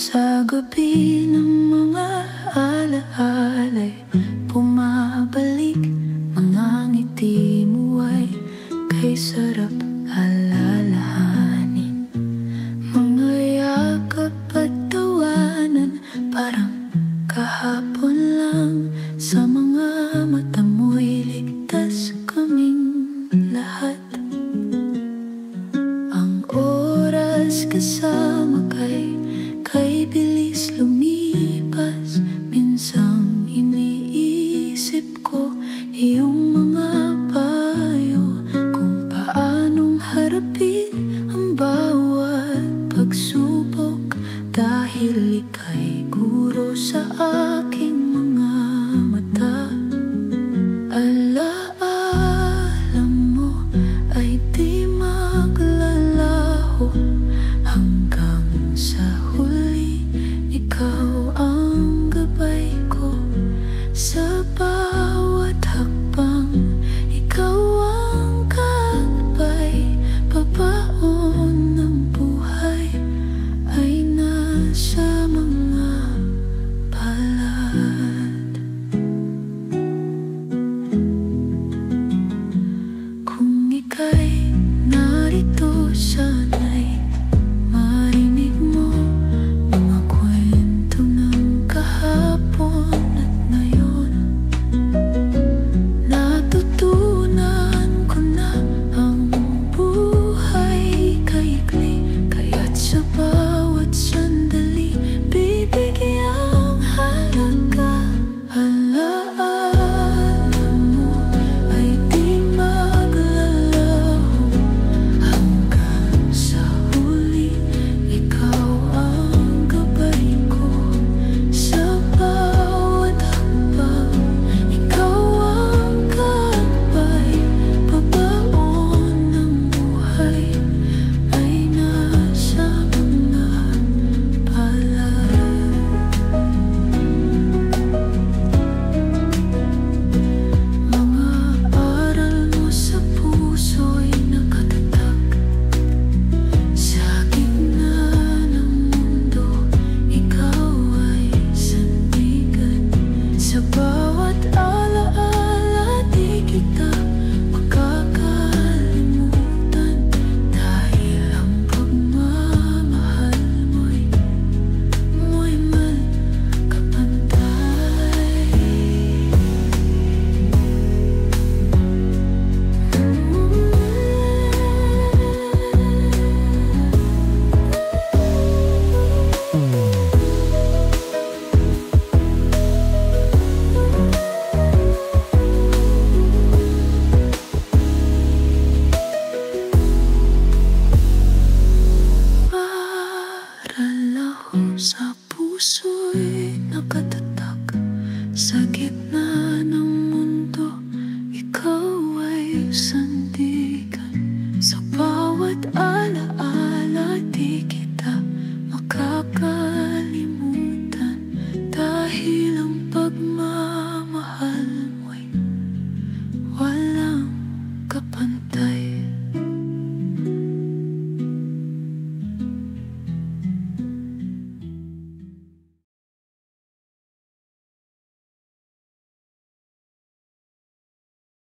Sa gabi ng mga alaala'y bumabalik. Mga ngiti mo ay kay sarap alalahanin. Mga yakap at tawanan parang kahapon lang. Sa mga mata mo'y ligtas kaming lahat. Ang oras kasama kay bilis lumipas. Minsang iniisip ko iyong mga payo kung paanong harapin ang bawat pagsubok. Dahil ika'y guro sa aking mga mata. Alaala mo ay di maglalaho hanggang sa huli. Ikaw ang gabay ko sa bawat hakbang. Ikaw ang gabay, papaon ng buhay ay nasa mga palad. Kung ika'y narito, sana'y marinig mo mga kwento ng kahapon at ngayon. Natutunan ko na ang buhay kaigli, kaya't sa bawat sandali bibigyang halaga. Alaala mo ay di maglalaho hanggang sa huli. Ikaw ang gabay ko sa bawat hakbang. Ikaw ang gabay, papaon ng buhay ay nasa mga palad. Mga aral mo sa puso'y nakatatag. Sa gitna ng mundo, ikaw ay sandigan. Sa bawat alaala, di kita makakalimutan. Dahil ang pagmamahal mo'y magkapantay. Aral ako sa puso'y nakatatag.